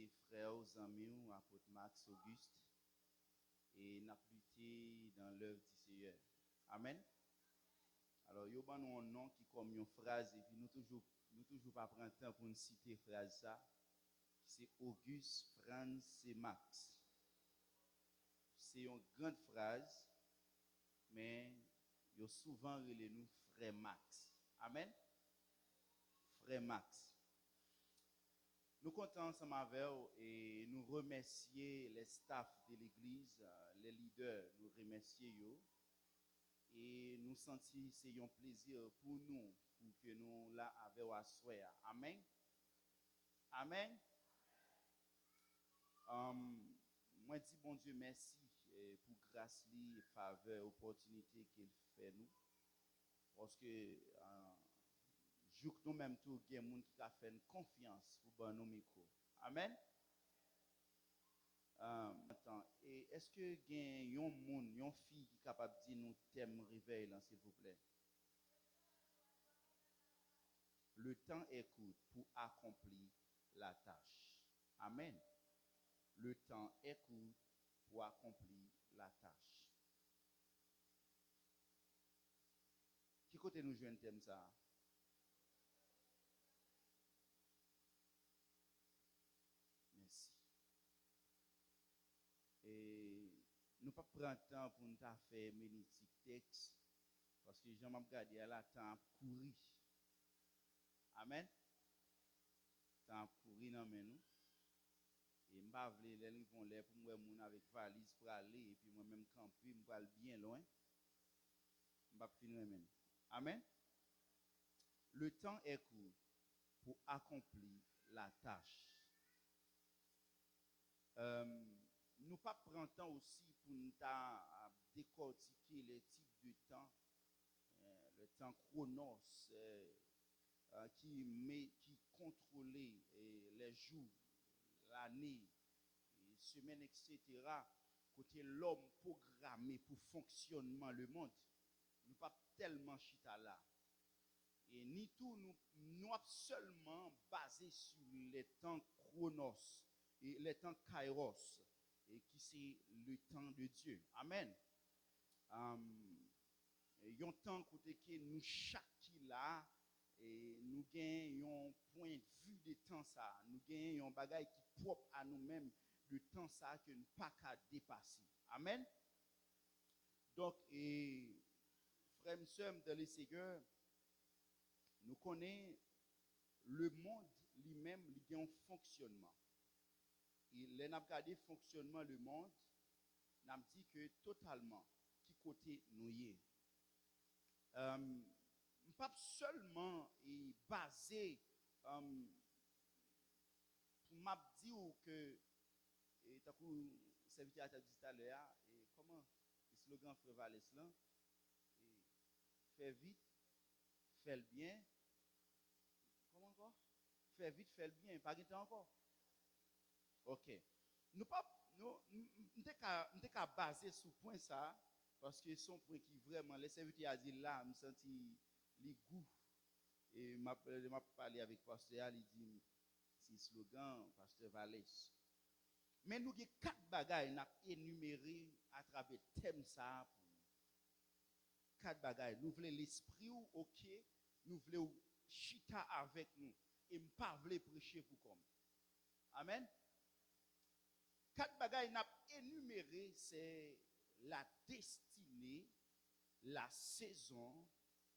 c'est frère aux amis, apôtre Max Auguste, et n'a lutté dans l'œuvre du Seigneur. Amen. Alors, il y a un nom qui comme une phrase, et puis nous toujours pas prendre temps pour nous citer phrase ça. C'est Auguste Franz et Max. C'est une grande phrase, mais il y a souvent relé nous frère Max. Amen. Frère Max. Nous comptons ensemble avec vous et nous remercier les staffs de l'église, les leaders, nous remercier eux. Et nous sentir c'est un plaisir pour nous, pour que nous là avec vous à soir. Amen. Amen. Moi dis bon Dieu merci pour grâce li, faveur, opportunité qu'il fait nous. Parce que jour nous même tout il y a des gens qui a fait une confiance pour bon nos micro. Amen. Et est-ce que il y a un monde, une fille qui est capable de dire nous thème réveil là s'il vous plaît? Le temps est court pour accomplir la tâche. Amen. Le temps est court pour accomplir la tâche. Qui côté nous joue un thème ça? Merci. Et nous pas prendre temps pour nous faire magnétique texte parce que Jean m'a regardé à la temps courir. Amen. Temps courir dans nous. Et m'pa vle les vont là pour moi moun avec valise pour aller et puis moi même camper m'pa bien loin. M'pa finir même. Amen. Le temps est court pour accomplir la tâche. Nous pas prendre temps aussi pour nous décortiquer les types de temps, le temps chronos qui contrôlait les jours, l'année, les semaines, etc. Côté l'homme programmé pour fonctionnement le monde, nous pas tellement chita là. Et ni tout nous seulement basé sur les temps chronos et les temps kairos et qui c'est le temps de Dieu. Amen. Un temps côté que nous chaque là et nous gagnons un point de vue de temps ça, nous gagnons un bagage qui propre à nous-mêmes de temps ça que nous pas qu'à dépasser. Amen. Donc frères et sœurs dans le Seigneur, nous connaissons le monde lui-même, il a un fonctionnement. Et les n'a regardé fonctionnement le monde, n'a dit que totalement qui côté nous y est. Pas seulement basé pour m'a dire que et tant que serviteur a dit tout à l'heure et comment le slogan Frère Valès là fait vite, fait le bien. Comment encore? Fait vite, fait le bien, pas de temps encore. OK. Nous pas nous qu'à baser sur point ça parce que son point qui vraiment les serviteurs a dit là me senti les goûts et m'a parlé avec pasteur il dit c'est slogan pasteur Valès. Mais nous avons quatre bagages n'a énuméré à travers thème ça pour quatre bagages. Nous voulons l'esprit ou OK, nous voulons chita avec nous et pas voulons prêcher pour comme. Amen. Quatre bagages n'a énuméré c'est la destinée, la saison,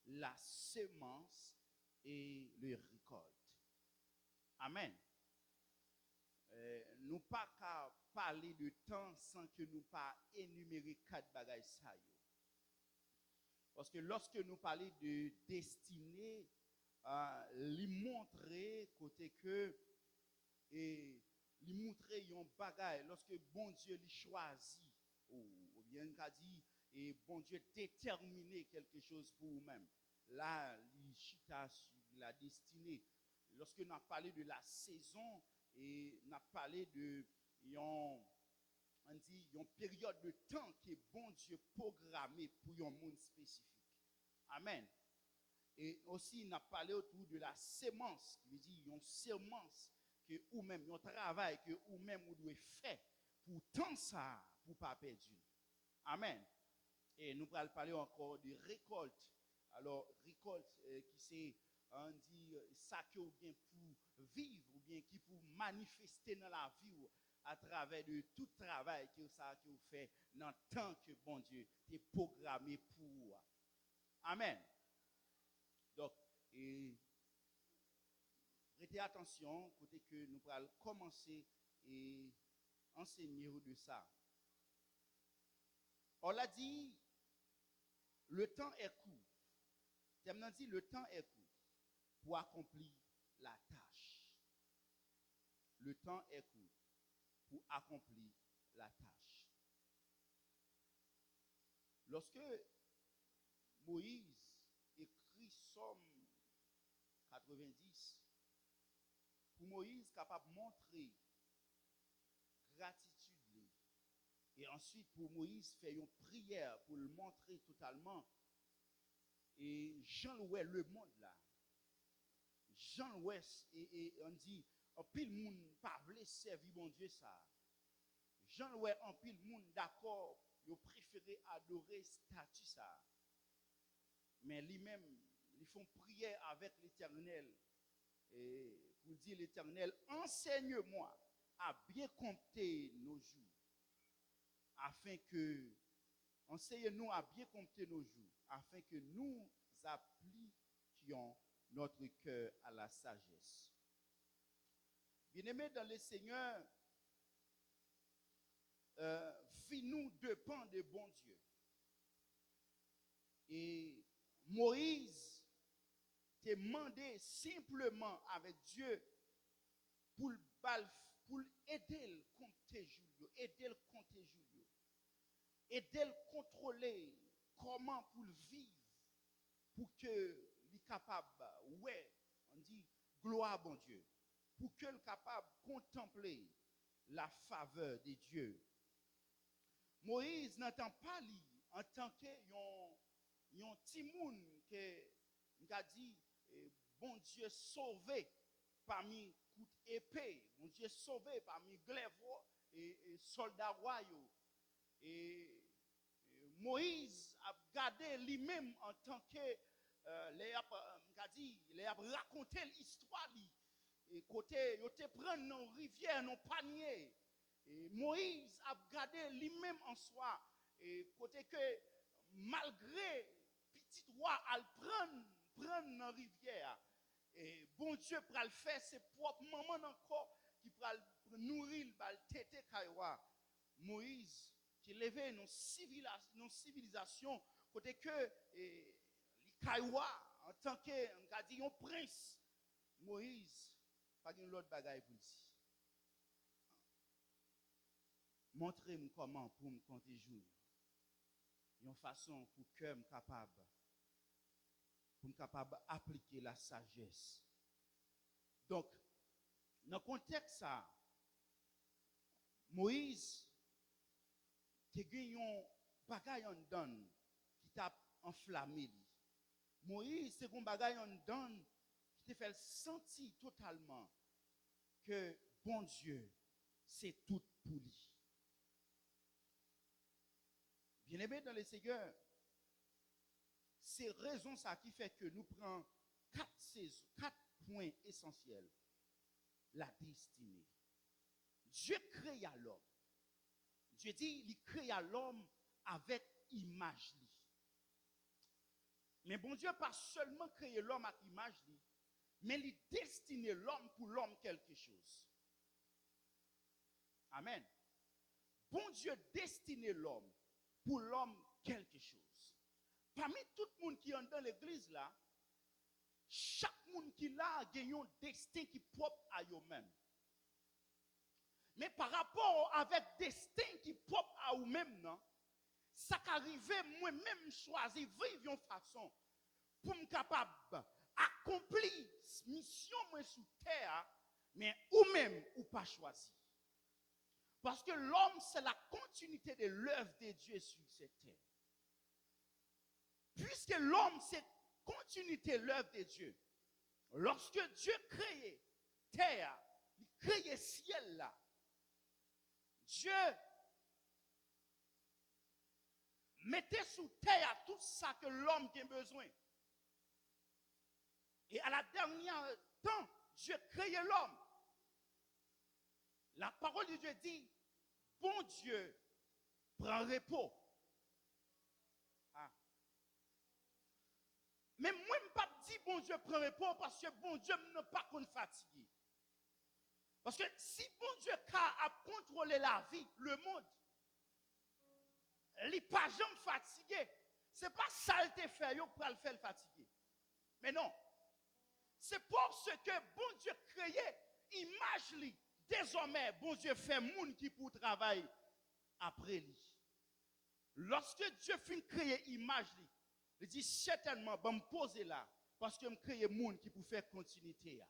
la semence et le récolte. Amen. Nous pas qu'à parler de temps sans que nous pas énumérer quatre bagages ça yo. Parce que lorsque nous parlons de destinée, lui montrer côté que et lui montrer un bagage lorsque bon Dieu lui choisit ou bien qu'a dit et bon Dieu déterminer quelque chose pour vous-même. Là, il chita sur la destinée. Lorsque nous avons parlé de la saison et nous avons parlé de on dit une période de temps que bon Dieu programmé pour un monde spécifique. Amen. Et aussi, on a parlé autour de la sémence, qui veut dire une sémence que que ou même un travail que ou même vous devez faire pour tant ça pour pas perdre. Amen. Et nous allons parler encore de récolte. Alors récolte qui c'est on dit ça que ou bien pour vivre ou bien qui pour manifester dans la vie à travers de tout travail que ça que vous fait dans le temps que bon Dieu est programmé pour. Amen. Donc et prêtez attention côté que nous allons commencer et enseigner de ça. On l'a dit, le temps est court. T'aimes dit le temps est court pour accomplir la tâche. Le temps est court pour accomplir la tâche. Lorsque Moïse écrit Somme 90, pour Moïse capable de montrer gratitude et ensuite pour Moïse faire une prière pour le montrer totalement et Jean-Louis le monde là Jean-Louis et on dit en pile monde pas voulait servir bon Dieu ça Jean-Louis en pile monde d'accord ils préféré adorer statue ça mais lui-même ils font prière avec l'Éternel et pour dire l'Éternel enseigne-moi à bien compter nos jours afin que enseigne-nous à bien compter nos jours afin que nous appliquions notre cœur à la sagesse. Bien-aimés dans le Seigneur, vie nous dépend de bon Dieu. Et Moïse t'a demandé simplement avec Dieu pour aider le compter Julio, aider le compter Julio, aider le contrôler comment pour vivre, pour que il capable, ouais, on dit gloire à bon Dieu, pour que le capable contempler la faveur de Dieu. Moïse n'entend pas lui en tant que yon timoun que a dit bon Dieu sauvé parmi coup épée, bon Dieu sauvé parmi glaive et soldats royaux. Et Moïse a gardé lui-même en tant que il a raconté l'histoire et côté il te prendre dans rivière dans panier et Moïse a gardé lui-même en soi et côté que malgré petit roi à le prendre dans rivière et bon Dieu pour le faire c'est propre maman encore qui pour nourrir le tété kaiwa Moïse qui levait nos civilisation côté que Kaiwa, en tant que un prince, Moïse, pas une autre bagaille pour dire. Montrez-moi comment pour me compter jour. Une façon pour que je capable d'appliquer la sagesse. Donc, dans le contexte ça, Moïse, qui a un bagaille en donne qui t'a enflammé. Moïse, c'est un bagaille en donne qui te fait sentir totalement que bon Dieu, c'est tout pour lui. Bien-aimé dans le Seigneur, c'est raison ça qui fait que nous prenons 4 points essentiels. La destinée. Dieu créa l'homme. Dieu dit, il créa l'homme avec image. Mais bon Dieu pas seulement créé l'homme avec image, mais il destiné l'homme pour l'homme quelque chose. Amen. Bon Dieu destiné l'homme pour l'homme quelque chose. Parmi tout le monde qui est dans l'église là, chaque monde qui là a un destin qui est propre à eux-mêmes. Mais par rapport avec destin qui est propre à eux-mêmes, non, ça qu'arrive moi-même choisir vivre une façon pour me capable accomplir mission moi sur terre, mais ou même ou pas choisi. Parce que l'homme c'est la continuité de l'œuvre de Dieu sur cette terre. Puisque l'homme c'est continuité de l'œuvre de Dieu. Lorsque Dieu crée terre, il créé ciel là, Dieu mettait sous terre tout ça que l'homme a besoin. Et à la dernière temps, Dieu créé l'homme. La parole de Dieu dit, bon Dieu prend repos. Ah. Mais moi, je ne pas dire bon Dieu prend repos parce que bon Dieu ne pas qu'on fatigué. Parce que si bon Dieu a contrôlé la vie, le monde, il n'est pas jamais fatigué. Ce n'est pas ça qu'il fait pour le faire fatiguer. Mais non. C'est parce que bon Dieu créé image lui. Désormais, bon Dieu fait monde qui pour travailler après lui. Lorsque Dieu finit créer image lui, il dit certainement, je vais me poser là parce que je crée monde qui pour faire continuité.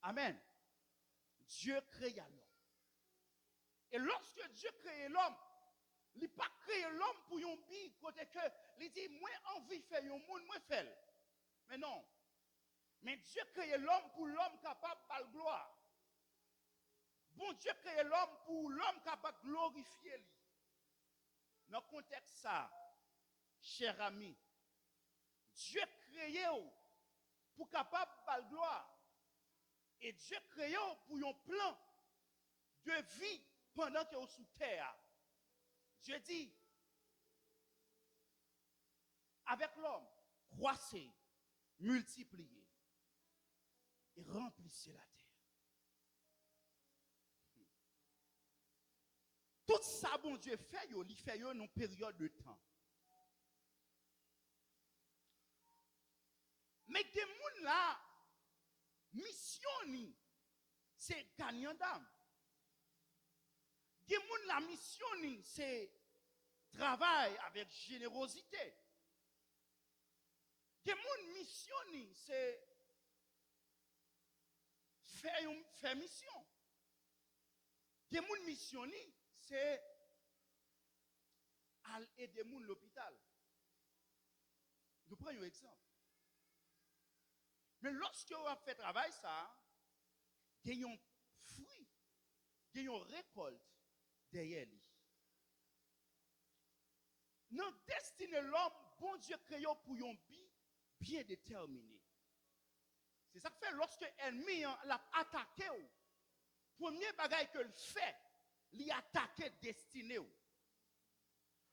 Amen. Dieu créa l'homme. Et lorsque Dieu crée l'homme, il n'a pas créé l'homme pour un bi côté que il dit moi envie de faire un monde, moi faire. Mais non. Mais Dieu crée l'homme pour l'homme capable de la gloire. Bon Dieu crée l'homme pour l'homme capable de glorifier lui. Dans le contexte ça, cher ami, Dieu crée pour capable de la gloire. Et Dieu crée pour un plan de vie pendant qu'il est sous terre. Dieu dit, avec l'homme, croissez, multipliez et remplissez la terre. Tout ça, bon Dieu fait, il fait dans une période de temps. Mais des gens là, mission, c'est gagnant d'âme. Des gens la mission, c'est travail avec générosité. Des gens mission, c'est faire mission. Des gens mission, c'est aider des gens à l'hôpital. Nous prenons un exemple. Mais lorsque vous avez fait travail, ça, il y a un fruit, il y a une récolte derrière lui. Dans destinée l'homme, bon Dieu créé pour un but bien déterminé. C'est ça que fait lorsque l'ennemi l'a attaqué, premier bagage que le fait, il attaque destinée.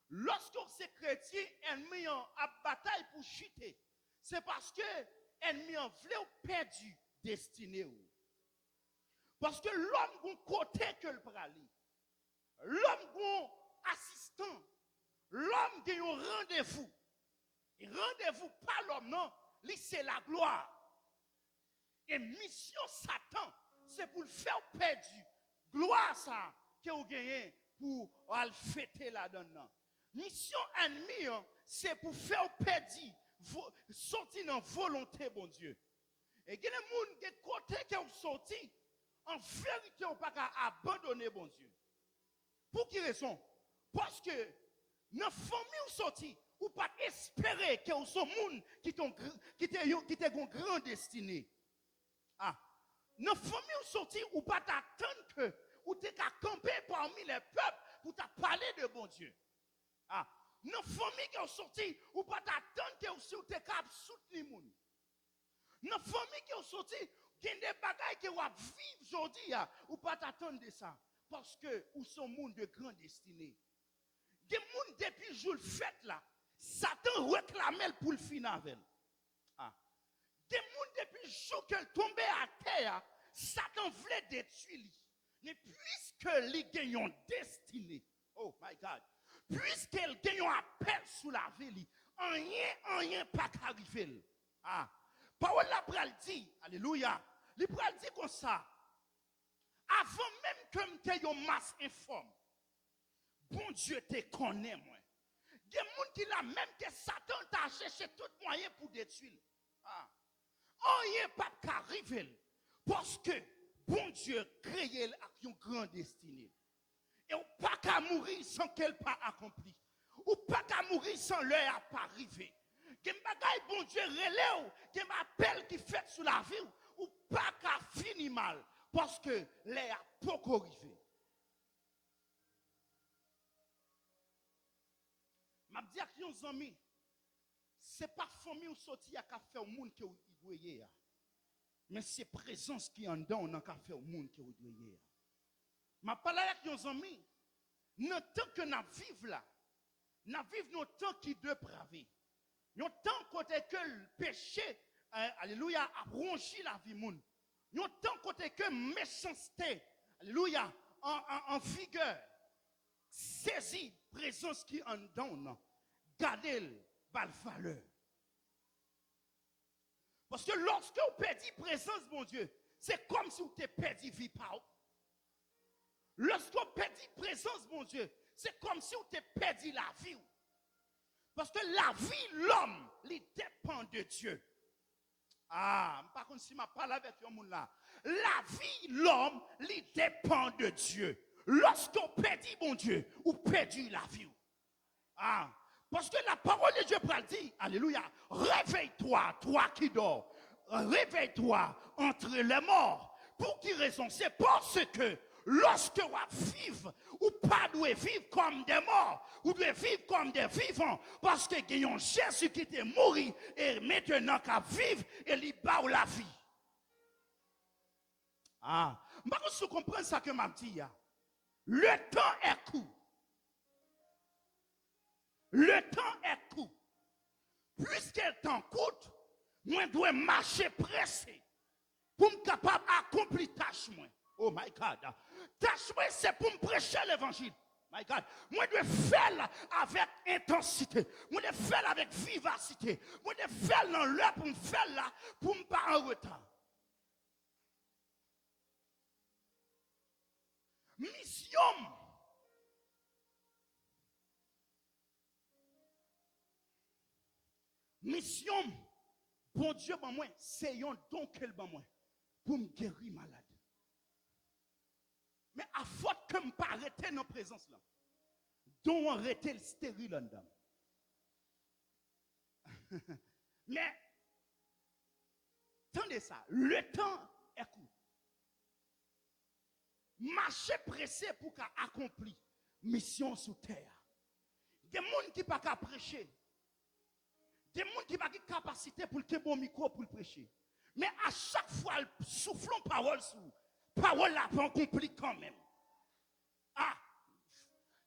Lorsque c'est chrétien, l'ennemi a bataille pour chuter. C'est parce que l'ennemi en voulait perdu destinée. Parce que l'homme a un côté que le prali. L'homme a un assistant. L'homme a un rendez-vous. Et rendez-vous pas l'homme, non. Lui, c'est la gloire. Et mission Satan, c'est pour le faire perdre. Gloire, ça, que vous gagnez pour le fêter là-dedans. Mission ennemi, c'est pour faire perdre, sortir dans volonté, bon Dieu. Et il y a des gens qui côté qui ont sorti, en vérité, on ne peut pas abandonner, bon Dieu. Pour quelle raison? Parce que dans la famille sorti, ou pas espérer que ce monde qui est une grande destinée. Ah, dans la famille sorti, ou pas t'attendre que, ou t'es qu'à camper parmi les peuples pour te parler de bon Dieu. Ah, dans la famille qui est sorti, ou pas t'attendre que aussi ou t'es qu'à soutenir les gens. Dans la famille qui est sorti, il y a des bagailles qui vont vivre aujourd'hui, ou pas t'attendre de ça. Parce que ou sont monde de grande destinée. Des gens depuis le jour de fête là, Satan réclamait pour le fin avec. Ah. Des gens depuis le jour qu'elle tombait à terre, Satan voulait détruire lui. Mais puisque les gagnants destinée, oh my God, puisqu'elle gagne un appel sous la vie, rien pas qu'arriver. Ah. Parole la pral dit, alléluia, le pral dit comme ça. Avant même que je te une masse informe, bon Dieu te connaît, moi. Il y a des gens qui l'ont même que Satan t'a cherché tout moyen pour détruire. Ah. Rien pas qu'arriver. Parce que bon Dieu créé avec une grande destinée. Et on pas qu'à mourir sans qu'elle pas accompli. Ou pas qu'à mourir sans l'heure à pas arriver. Qu'il bagaille bon Dieu relève, qu'il m'appelle qui fait sous la vie. ou pas qu'à finir mal parce que les a beaucoup arrivé. M'a dit à yon zami, c'est pas famille ou sorti à faire au monde que vous voyez, mais c'est présence qui en dedans on a fait au monde que vous voyez. M'a parlé avec yon zami, non tant que nous vivons là, nous vivons nos temps qui dépravés. Nous temps côté que le péché, alléluia, a rongi la vie moun. Nous temps côté que méchanceté, alléluia, en vigueur, saisit présence qui en donne, gardez bal valeur. Parce que lorsque vous perdez présence, mon Dieu, c'est comme si vous avez perdu vie par. Lorsque vous perdez présence, mon Dieu, c'est comme si vous avez perdu la vie. Parce que la vie, l'homme, il dépend de Dieu. Ah, par contre, si je parle avec vous là, la vie, l'homme, il dépend de Dieu. Lorsqu'on perdit, mon Dieu, ou perdu la vie. Ah, parce que la parole de Dieu dit, alléluia, réveille-toi, toi qui dors, réveille-toi entre les morts. Pour qui raison? C'est parce que lorsque vous vivez, ou pas doit vivre comme des morts, ou doit vivre comme des vivants, parce que il y a un Jésus qui était mort et maintenant qu'à vivre et il bat la vie. Ah, je comprends ça que m'a dit. Le temps est court. Le temps est court. Puisque le temps coûte, moi dois marcher pressé pour me capable d'accomplir tâche moi. Oh my God. Tâche moi c'est pour me prêcher l'évangile. My God. Moi dois faire avec intensité. Moi dois faire avec vivacité. Moi dois faire dans l'heure pour me faire là pour me pas en retard. Mission. Mission, bon Dieu, ben moi, c'est un don qu'elle ben moi, pour me guérir malade. Mais à faute que me pas arrêter dans présence là, don arrêter le stérile en dedans. Mais, attendez ça, le temps est court. Marcher pressé pour accomplir mission sous terre. Des gens qui ne peuvent pas prêcher. Des gens qui n'ont pas de capacité pour le bon micro pour le prêcher. Mais à chaque fois, soufflons parole sur parole là pour accomplir quand même. Ah,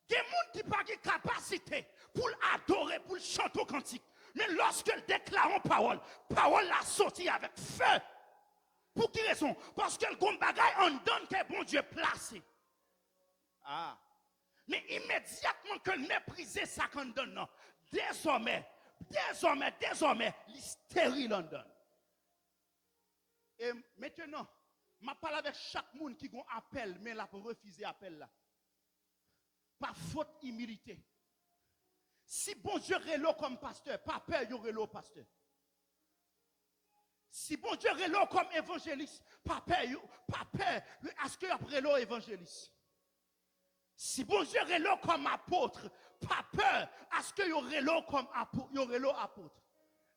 des gens qui n'ont pas de capacité pour adorer, pour chanter au cantique. Mais lorsque déclare en parole, parole la sortie avec feu. Pour quelle raison? Parce que le bon bagage en donne que bon Dieu placé. Ah. Mais immédiatement que le mépriser ça qu'on donne, non. Désormais, il stérile en donne. Et maintenant, je parle avec chaque monde qui a un appel, mais là pour refuser l'appel là. Par faute humilité. Si bon Dieu relo comme pasteur, pas peur, il relo pasteur. Si bon Dieu relo comme évangéliste, pas peur, est-ce que après relo évangéliste? Si bon Dieu relo comme apôtre, pas peur, est-ce que vous relo comme apôtre?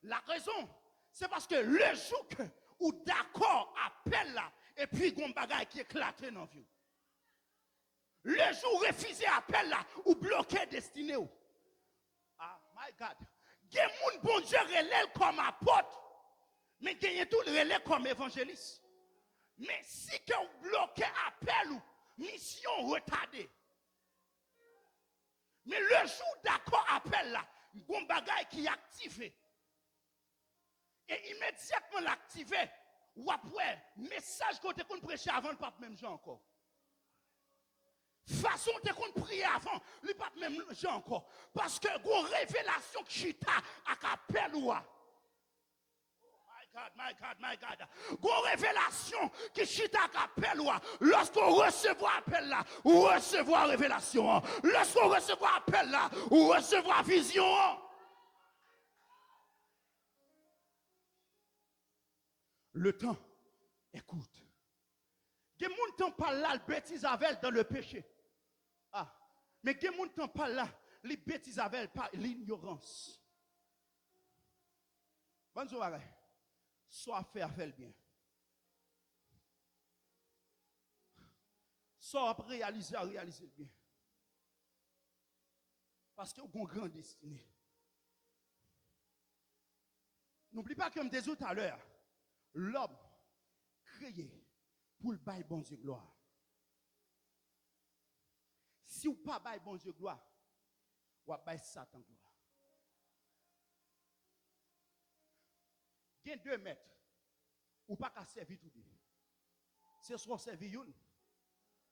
La raison, c'est parce que le jour que ou d'accord appel là, et puis gon bagay qui éclate dans la vie. Le jour où refuser appel là, ou bloquer destiné ou. Ah, my God. Il y a des bon Dieu relève comme apôtre, mais il y a tout le relève comme évangéliste. Mais si que vous bloquez appel ou mission retardée, mais le jour d'accord appel là, bon bagay qui est activé. Et immédiatement l'activé, ou après, message qu'on te prêcher avant, le pape même gens encore. Façon de prier avant, le pape même gens encore. Parce que une révélation qui chita à appel ou My God. Une révélation qui chita à appel ou lorsqu'on recevra appel là, ou recevra révélation. Lorsqu'on recevra appel là, ou recevra vision. Le temps, écoute. Il y a des gens qui parlent là, le bêtise avec dans le péché. Ah, mais il y a des gens qui parlent là, les bêtises avec par l'ignorance. Bonjour, soit faire bien. Ça a réalisé bien. Parce que vous avez une grande destinée. N'oublie pas comme des autres tout à l'heure, l'homme créé pour le bail bon Dieu gloire. Si vous pas bail bon Dieu gloire, vous bail Satan gloire. Il y a 2 mètres, ou pas qu'à servir tout deux. C'est soit servir une,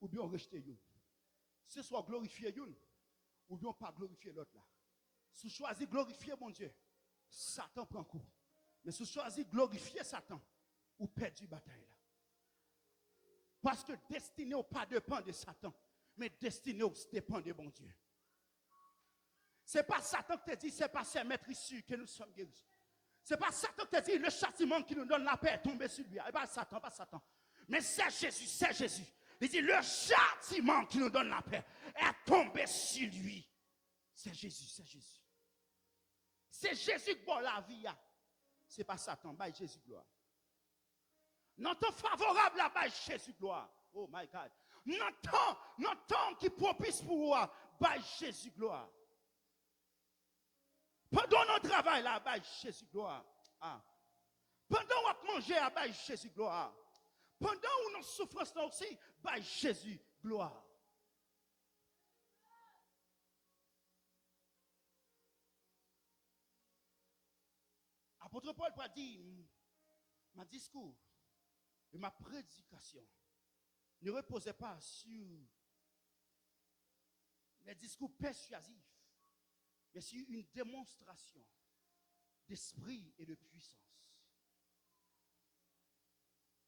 ou bien rejeter une. C'est soit glorifier une, ou bien pas glorifier l'autre là. Si vous choisissez glorifier mon Dieu, Satan prend coup. Mais si vous choisissez glorifier Satan, vous perdez la bataille là. Parce que destiné ou pas dépend de Satan, mais destiné ou dépend de mon Dieu. Ce n'est pas Satan qui te dit, c'est pas ses maîtres issus que nous sommes guéris. Ce n'est pas Satan qui te dit, le châtiment qui nous donne la paix est tombé sur lui. Et pas Satan, pas Satan. Mais c'est Jésus, c'est Jésus. Il dit, le châtiment qui nous donne la paix est tombé sur lui. C'est Jésus, c'est Jésus. C'est Jésus qui donne la vie. Ce n'est pas Satan, bah Jésus gloire. Non temps favorable à bah Jésus gloire. Oh my God. Non temps qui propice pour moi, bah Jésus gloire. Pendant notre travail là, bah Jésus gloire. Ah. Pendant qu'on manger à bah Jésus gloire. Pendant où nous souffrons là aussi, bah Jésus gloire. Apôtre Paul va dire, ma discours et ma prédication ne reposait pas sur les discours persuasifs, mais sur une démonstration d'esprit et de puissance.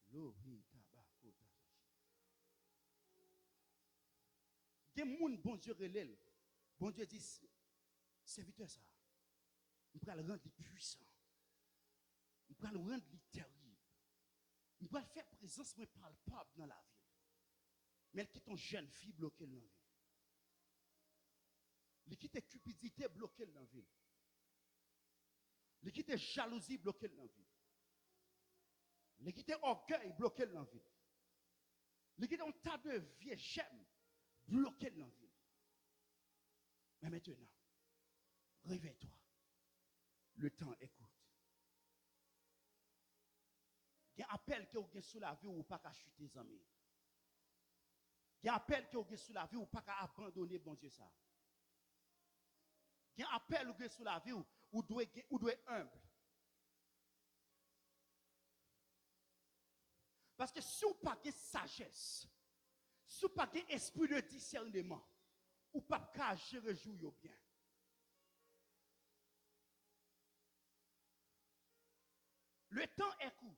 Des gens, bon Dieu relève. Bon Dieu dit, serviteur ça, il va le rendre puissant. Il va le rendre terrible. Il va faire présence mais palpable dans la vie. Mais elle quitte une jeune fille bloquée dans la vie. Il quitte cupidité bloquée dans la vie. Il quitte jalousie bloquée dans la vie. Il quitte orgueil bloqué dans la vie. Il quitte un tas de vieux gemmes bloqués dans la vie. Mais maintenant, réveille-toi. Le temps est court. Il y a un appel que vous avez sous la vie ou pas qu'à chuter les amis. Il y a un appel que vous avez sous la vie ou pas qu'à abandonner bon Dieu ça. Il y a un appel que vous avez sous la vie ou doit être humble. Parce que si vous n'avez pas de sagesse, si vous n'avez pas d'esprit de discernement, vous ne pouvez pas gérer le jour bien. Le temps est court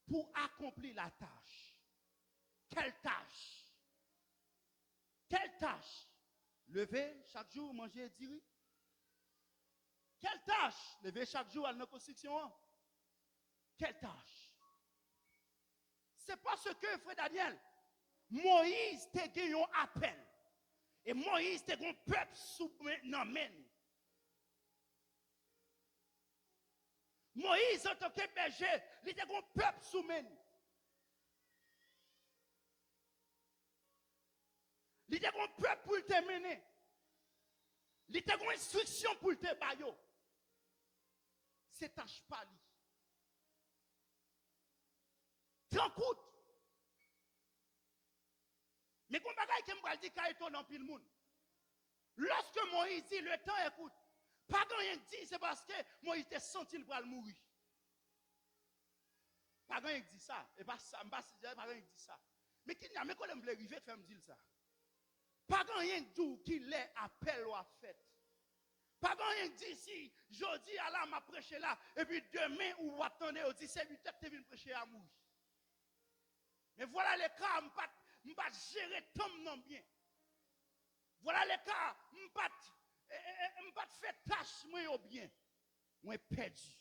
pour accomplir la tâche. Quelle tâche? Quelle tâche? Lever chaque jour, manger et dire. Quelle tâche? Lever chaque jour à la construction. Quelle tâche? C'est parce que, frère Daniel, Moïse t'a gagné un appel. Et Moïse t'a gagné un peuple soumis. Moïse, en tant que berger, il t'a gagné un peuple soumis. Il t'a gagné un peuple pour te mener. Il t'a gagné une instruction pour te bailler. C'est tâche pas lui. Tranquille. Mais comme bagaille que me dit qu'il étonne dans pile monde. Lorsque Moïse dit le temps écoute, pas rien dit c'est parce que Moïse était senti le bras mourir. Pas rien dit ça et pas ça, pas rien dit ça. Mais qui n'a mais quand me arriver faire me dire ça. Pas rien dit qu'il est appel ou à fête. Pas rien dit si jeudi à là m'a prêché là et puis demain ou attendez au 17 8 tu viens prêcher à mourir. Mais voilà les cas je pas gérer tant non bien. Voilà les cas, je pas faire tâche moi bien. Moi perdu.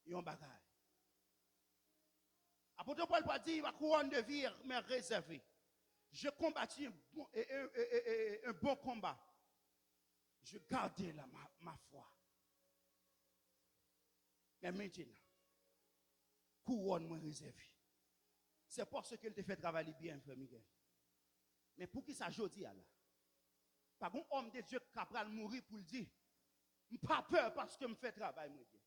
Et on bagaille. Apôtre Paul va dire ma couronne de vie m'est réservée. Je combattis un bon combat. Je gardais ma foi. Mais maintenant, couronne m'est réservée. c'est parce qu'elle te fait travailler bien, frère Miguel. Mais pour qui ça jodi là? Par contre, homme de Dieu qui va mourir pour le dire, pas peur parce que me fait travail moi bien.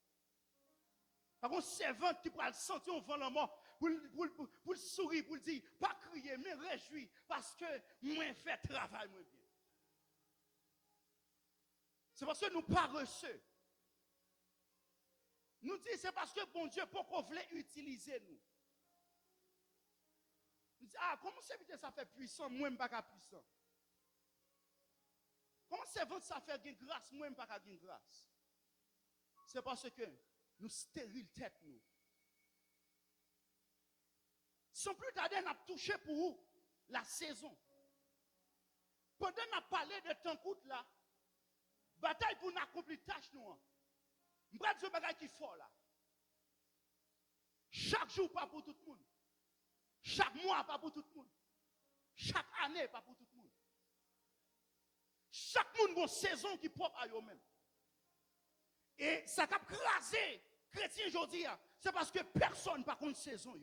Par contre, servant qui va le sentir au vent la mort pour sourire, pour le dire, pas crier, mais réjouir parce que moi fait travail moi bien. C'est parce que nous pas reçus. Nous disons c'est parce que bon Dieu pour qu'on voulait utiliser nous. Nous disons ah comment serviteur ça fait puissant, moi je pas puissant. Comment servant ça fait gain grâce, moi je pas gain grâce. C'est parce que nous stérile tête nous. Sans plus tarder, on a touché pour vous la saison. Pendant qu'on a parlé de temps coûte là, bataille pour nous accomplir tâche nous. Je vais dire bagage qui fort là. Chaque jour pas pour tout le monde. Chaque mois pas pour tout le monde. Chaque année pas pour tout le monde. Chaque monde a une saison qui propre à eux-mêmes. Et ça a crasé chrétien aujourd'hui, c'est parce que personne n'a une saison.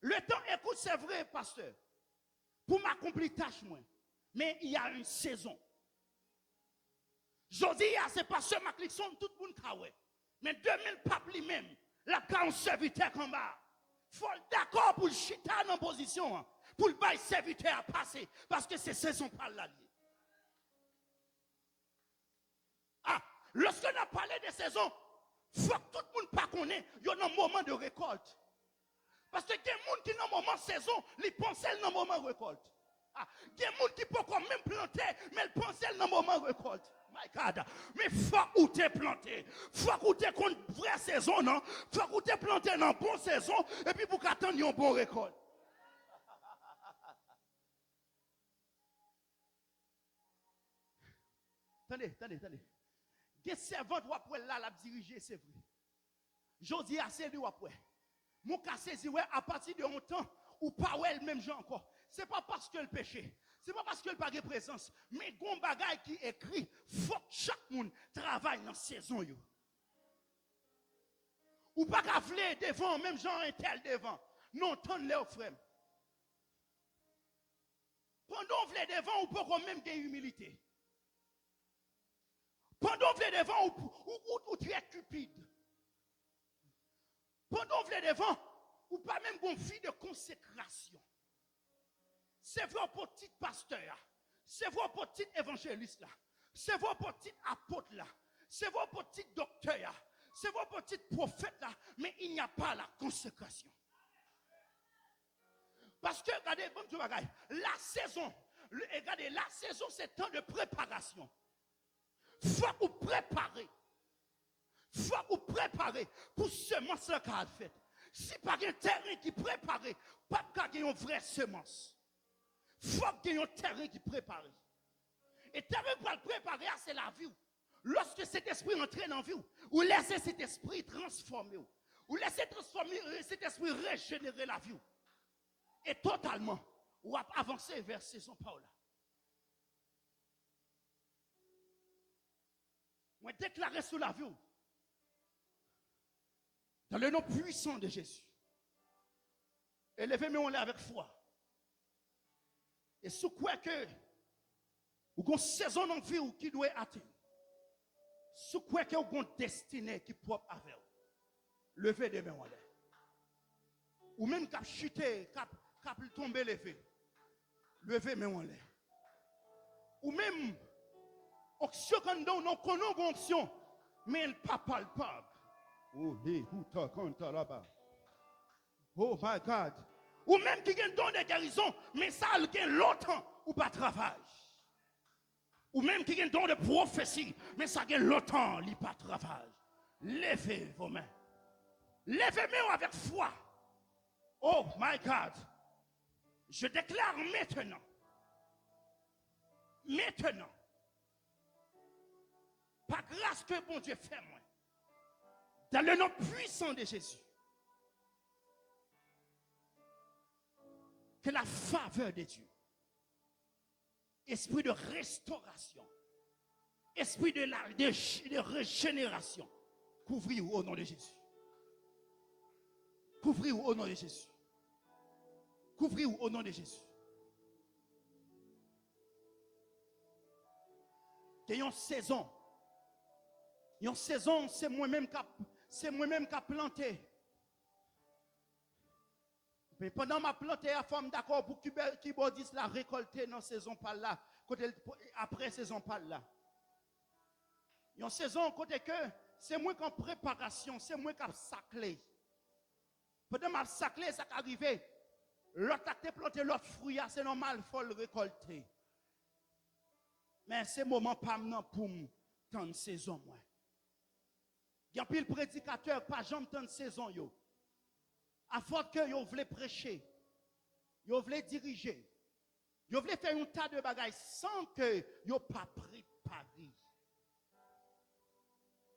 Le temps, écoute, c'est vrai, pasteur, pour m'accomplir tâche, moi. Mais il y a une saison. Aujourd'hui, c'est pasteur Maclixon, tout le monde kawé. Mais 2000 papes lui-même, la grande serviteur en bas. Il faut d'accord pour le chita en position, pour le bail serviteur à passer, parce que ces saisons pas l'allié. Ah, lorsqu'on a parlé de saison, il faut que tout le monde pas connaît, il y a un moment de récolte. Parce que il y a des gens qui dans un moment de saison, ils pensent dans un moment de récolte. Ah, il y a des gens qui peuvent quand même planter, mais ils pensent dans un moment de récolte. My God. Mais il faut où tu es planté. Il faut que tu aies une vraie saison, non? Il faut que tu aies planté dans une bonne saison, et puis pour qu'attendre une bonne récolte. Attendez. Des servantes ou après là, la diriger, c'est vrai. Je dis assez de ou après. Mon cas saisi, ouais, à partir de longtemps, ou pas ouais, le même genre encore. C'est pas parce que le péché, c'est pas parce que le pas de présence, mais gon bagay qui écrit, faut que chaque monde travaille dans la saison. Yo. Ou pas qu'à devant, même genre un tel devant. Non, tant les frères. Pendant on vle devant, ou pas même des humilité. Pendant on vle devant, ou très cupide. Pendant on vle devant, ou pas même une vie de consécration. C'est vrai pour petit pasteur, c'est vrai pour petit évangéliste là, c'est vrai pour petit apôtre là, c'est vrai pour petit docteur, c'est vrai pour petit prophète là, mais il n'y a pas la consécration. Parce que, regardez, bon Dieu, la saison, regardez, la saison c'est temps de préparation. Faut vous préparer. Faut vous préparer pour semence là qu'a fait. Si pas un terrain qui prépare, pas de une vraie semence. Faut qu'il y ait un terrain qui prépare. Et terrain pour le préparer, c'est la vie. Lorsque cet esprit entre dans la vie, ou laissez cet esprit transformer, ou laissez transformer cet esprit régénérer la vie. Et totalement, ou avancer vers saison Paula. Moi, déclarer sur la vie, dans le nom puissant de Jésus, élevez-moi avec foi. Et sous quoi que, ou qu'on saison en vie ou qui doit atteindre, sous quoi que, ou qu'on destinée qui propre avec vous, levez des mains en l'air. Ou même cap chuter, cap tomber levé, levez mes mains en l'air. Ou même, onction quand nous connaissons onction, mais elle pas palpable. Oh, les houta kanta là-bas. Oh my God. Ou même qui a un don de guérison, mais ça a longtemps ou pas travail. Ou même qui a un don de prophétie, mais ça a longtemps ou pas travail. Levez vos mains. Levez-moi avec foi. Oh my God. Je déclare maintenant. Maintenant. Par grâce que bon Dieu fait moi. Dans le nom puissant de Jésus. Que la faveur de Dieu, esprit de restauration, esprit de régénération, couvrir au nom de Jésus. Couvrez-vous au nom de Jésus. Couvrez-vous au nom de Jésus. Il y a une saison. Une saison, c'est moi-même qui a planté. Mais pendant ma planté, la femme d'accord pour qui bodis la récolter dans saison par là, après saison par là. Il y a une saison côté que c'est moi qui en préparation, c'est moi qui a saclé. Pendant ma saclé, ça qui arrivé. L'autre a planté l'autre fruit, c'est normal, il faut le récolter. Mais c'est moment pas maintenant pour tant de saison moi. Il y a pile prédicateur pas jamais tant de saison yo. À force que yo voulez prêcher, yo voulez diriger, yo voulez faire un tas de bagages sans que yo pas préparé.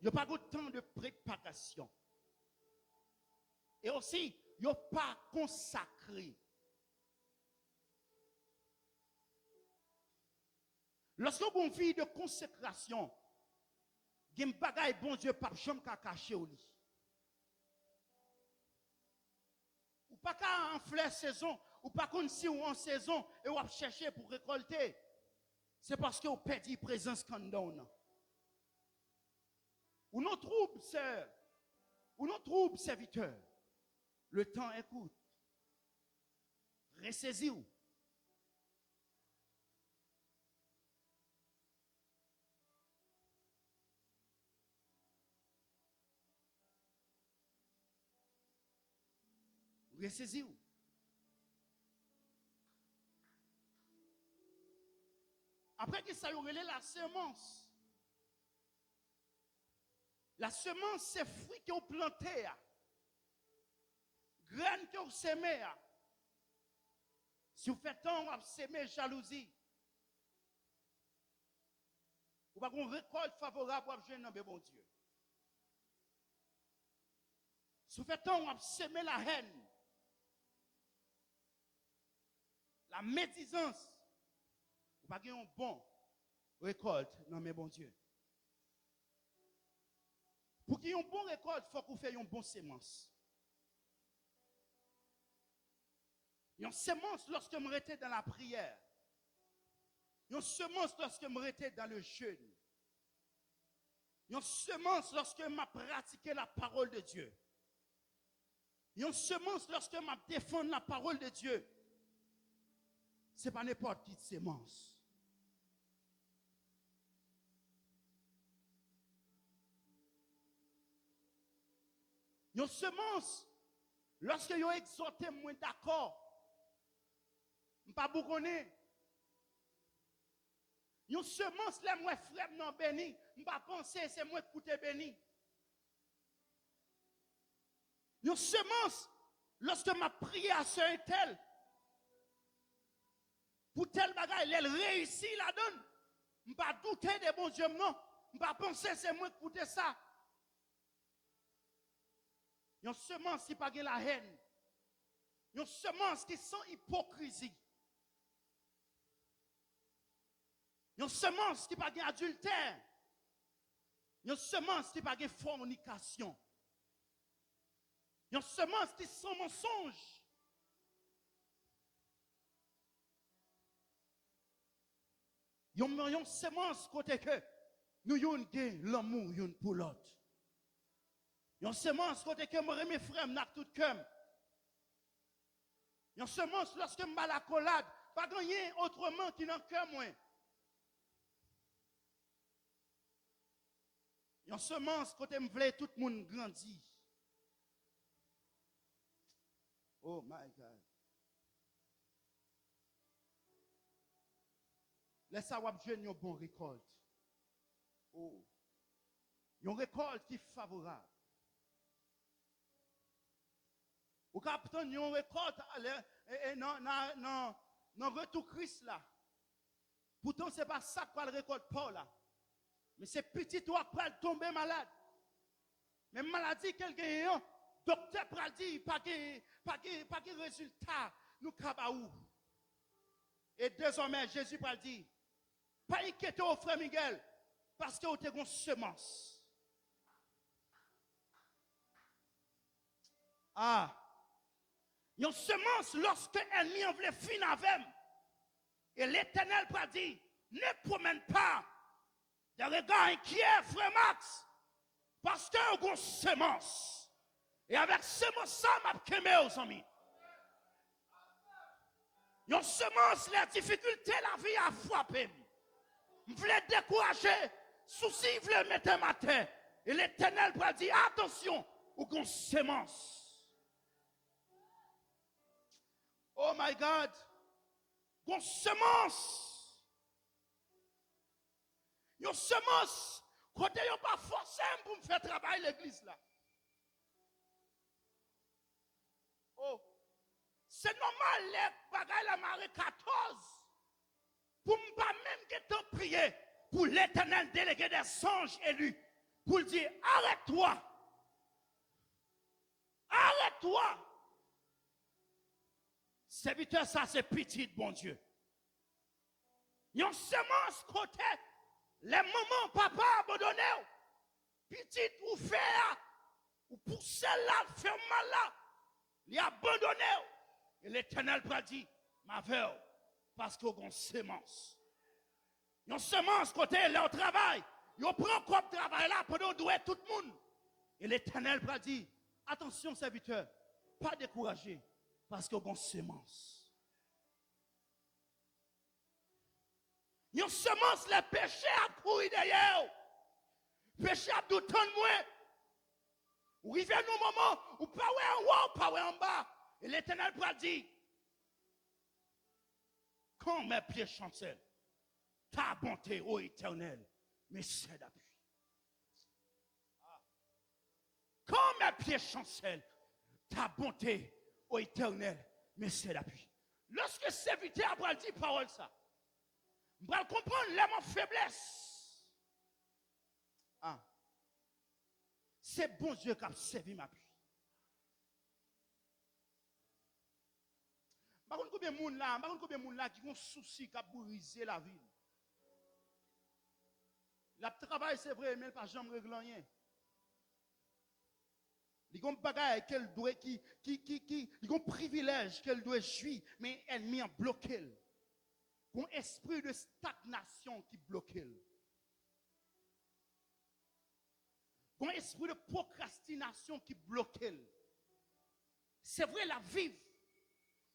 Yo pas de temps de préparation. Et aussi, yo pas consacré. Lorsque vous vivez de consécration, il y a un bagage bon Dieu pas jamais caché au lit. Ou pas qu'à en fleur saison, ou pas qu'on si ou en saison et ou à chercher pour récolter. C'est parce que vous perdez présence quand on. Ou non trouble, sœur, ou non trouble, serviteur. Le temps écoute. Ressaisis-vous. Ressaisis-vous. Après que ça y aurait la semence. La semence, c'est fruit que vous plantez. Graines que vous semez. Si vous faites temps, vous semez jalousie. Vous n'avez pas une récolte favorable pour jouer dans le bon Dieu. Si vous faites temps, vous semez la haine. La médisance. Vous n'avez pas une bonne récolte dans le bon Dieu. Pour qu'il y ait une bonne récolte, il faut que vous fassiez une bonne sémence. Une sémence lorsque je étais dans la prière. Une semence lorsque je étais dans le jeûne. Une semence lorsque je pratiqué la parole de Dieu. Une semence lorsque je défends la parole de Dieu. Ce n'est pas n'importe qui semence. Une semence, lorsque vous exhortez moi d'accord, je ne sais pas vous connaître. Une semence, les moi frère non béni, je ne sais pas penser c'est moi qui béni. Une semence, lorsque ma prière sur un tel, pour tel bagage, elle réussit la donne. Je ne sais pas douter des bons dieux, non. Je ne sais pas penser c'est moi qui écoute ça. Une semence qui n'a pas la haine. Une semence qui sans hypocrisie. Une semence qui n'a pas adultère. Une semence qui n'a pas fornication. Une semence qui sans mensonge. Une semence côté que nous avons l'amour pour l'autre. Une semence côté que moi mes frères n'a tout cœur. Une semence lorsque je la collade, pas gagner autrement qui dans cœur moi. Une semence côté me voulait tout le monde grandir. Oh my God. Laisse-moi voir une bonne récolte. Oh. Une récolte qui est favorable. Ou capitaine, une récolte dans retour Christ là. Pourtant, ce n'est pas ça qu'on récolte pas là. Mais c'est petit toi qui va tomber malade. Mais maladie, quelqu'un, docteur pral dit, pas de résultat, nous kabaou. Et désormais, Jésus pral dit, pas inquiéter au frère Miguel, parce que vous avez une semence. Ah, Une semence lorsque l'ennemi en voulait finir avec. Et l'Éternel va dire, ne promène pas de regard inquiet, frère Max, parce que vous avez une semence. Et avec semence, ça m'a quémé aux amis. Une semence, la difficulté, la vie a frappé. Je voulais décourager, souci, je voulais mettre ma tête. Et l'Éternel va dire, attention, vous avez une semence. Oh my God, une semence. Une semence, côté yon pas forcé pour me faire travailler l'église là. Oh, c'est normal les bagailles la marée 14 pour ne pas même que temps prier pour l'Éternel délégué des anges élus pour dire arrête-toi. Arrête-toi. Serviteur, ça c'est petit, bon Dieu. Yon semence côté, les mamans, papa abandonné, petit ou faire, ou pour celle-là, faire mal là, il abandonné. Et l'Éternel va dire, ma veuve, parce qu'on a une semence. Yon semence côté, leur travail, yon prend comme travail là, pendant douer tout le monde. Et l'Éternel va dire, attention serviteur, pas découragé. Parce qu'on a une semence. Une semence, le péché a couru derrière. Le péché a tout le temps de moins. Ou il vient un moment où pas en haut, pas en bas. Et l'Éternel va dire, quand mes pieds chancellent, ta bonté, ô Éternel, me sert d'appui. Quand mes pieds chancellent, ta bonté, ô Éternel, mais c'est l'appui. Lorsque serviteur a dit parole ça, je vais comprendre mon faiblesse. Ah. C'est bon Dieu qui a servi ma vie. Je ne sais pas combien de monde là qui ont un souci qui a brisé la vie. Le travail c'est vrai, mais il pas jamais régler rien. Il y a un bagage qu'elle doit il y a un privilège qu'elle doit jouir, mais elle m'y a bloqué. Il y a un esprit de stagnation qui bloque. Il y a un esprit de procrastination qui bloque. C'est vrai, la vivre.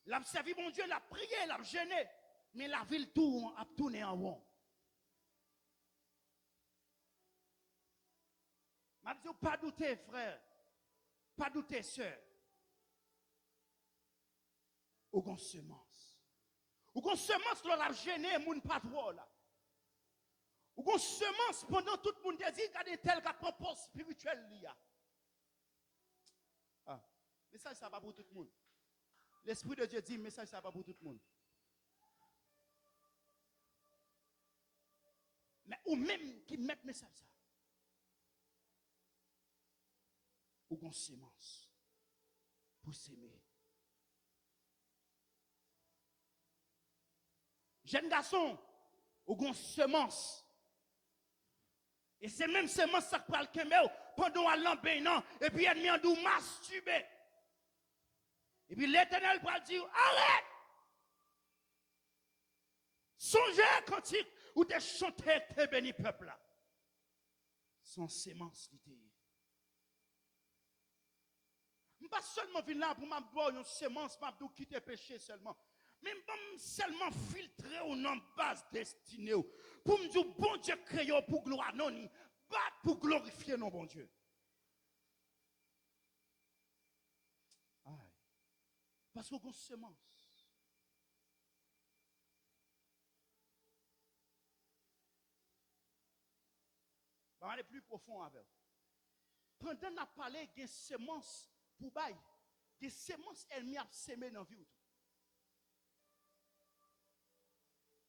La servir mon Dieu, la prier, la gêner, mais la ville tourne, a tourné en rond. Je ne dis pas douter, frère. Pas douter, sœur. Ou qu'on semence. Ou qu'on semence, là, la gêné, moun pas trop, là. Ou qu'on semence pendant tout le monde dit, regardez tel qu'à propos spirituel, là. Ah. Mais ça va pas pour tout le monde. L'Esprit de Dieu dit, mais ça va pas pour tout le monde. Mais ou même qui mettent message ça. Ou qu'on semence pour s'aimer. Jeune garçon, ou qu'on semence. Et c'est même semence ça qui parle pendant à l'embêtant et puis ennemi en dou masturber. Et puis l'Éternel va dire arrête. Songez cantique ou te chanter te béni peuple là. Sans semence littéraire. Pas seulement venir là pour m'avoir une semence, m'abdou quitter péché seulement. Mais pas seulement filtrer ou non base destinée. Pour me dire, bon Dieu créé pour gloire, non, ni battre pour glorifier non, bon Dieu. Aïe. Parce qu'on a une semence. On va aller plus profond avec. Pendant qu'on a parlé de semence pour bail, des semences ennemies à semer dans la vie.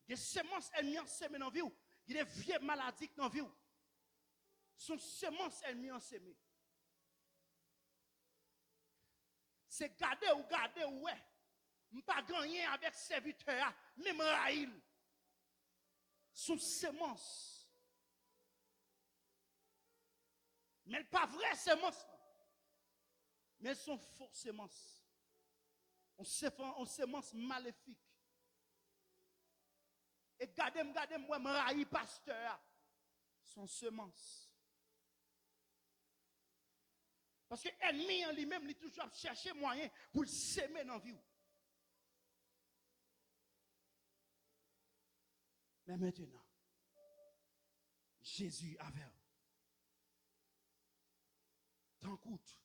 Des semences ennemies à semer dans la vie. Il y a des vieilles maladies dans la vie. Sont semences ennemies à semer. C'est garder ou ouais. Je pas gagner avec serviteur, même Raïl. Sont semences. Mais pas vrai semences. Mais sont faux semences. on sémence maléfique. Et gardez moi, me raï pasteur, son semence. Parce que l'ennemi en lui-même, il toujours chercher moyen pour le semer dans la vie. Mais maintenant, Jésus avait tant coûte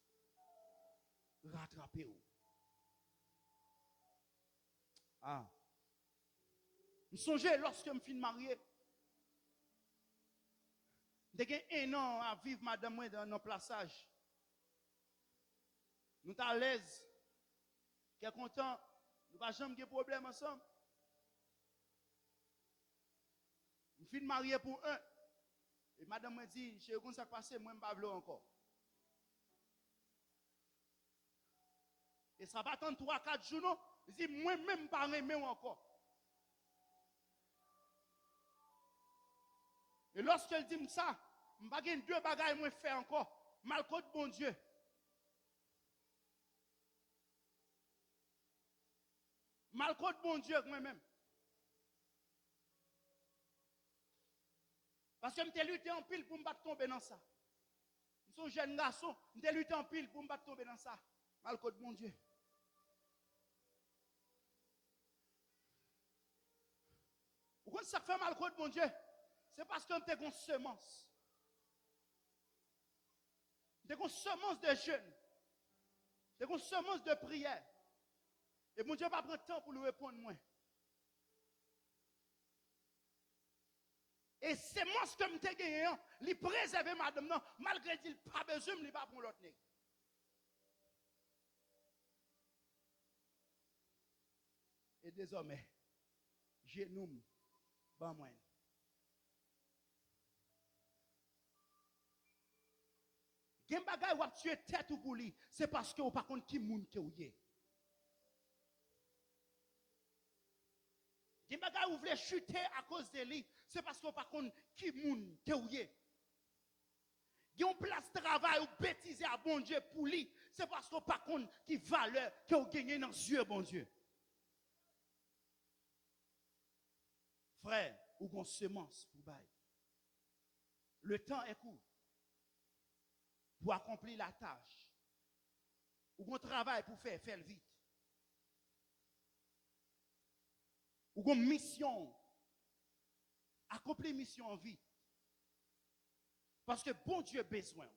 rattraper. Ah. Je songeais lorsque je me suis marié. J'ai 1 an à vivre madame dans nos plaçage. Nous sommes à l'aise. Nous sommes contents. Nous n'avons jamais de problème ensemble. Je suis marié pour 1. Et madame me dit, je sais ça passé, moi je ne vais pas encore. Et ça va attendre 3-4 jours, non? Je dis, moi-même pas aimer encore. Et lorsqu'elle dit ça, je ne vais pas 2 bagages moi faire encore. Mal contre bon Dieu. Mal contre bon Dieu moi-même. Parce que je me lutté en pile pour me battre tomber dans ça. Je suis un jeune garçon, je me lutté en pile pour me battre tomber dans ça. Mal contre bon Dieu. Pourquoi ça fait mal contre mon Dieu? C'est parce que nous avons une semence. Nous avons une semence de jeûne. Nous avons une semence de prière. Et mon Dieu va prendre temps pour lui répondre moins. Et c'est moi ce que je t'ai gagné, il préserve madame, non, malgré qu'il n'a pas besoin, il ne va pas pour l'autre nègre. Et désormais, j'ai nous, ban moi. Gen bagay ou ap tuer tête ou pour lui, c'est parce que ou pas contre qui moun que ou yé. Gen bagay ou vle chuter à cause de lui, c'est parce que ou pas contre qui moun que ou yé. Gen place travail ou bêtiser à bon Dieu pour lui, c'est parce que ou pas contre qui valeur que ou gagné dans yeux bon Dieu. Frère, ou gon semence pour bail. Le temps est court. Pour accomplir la tâche. Ou qu'on travail pour faire vite. Ou qu'on mission. Accomplir mission vite. Parce que bon Dieu a besoin.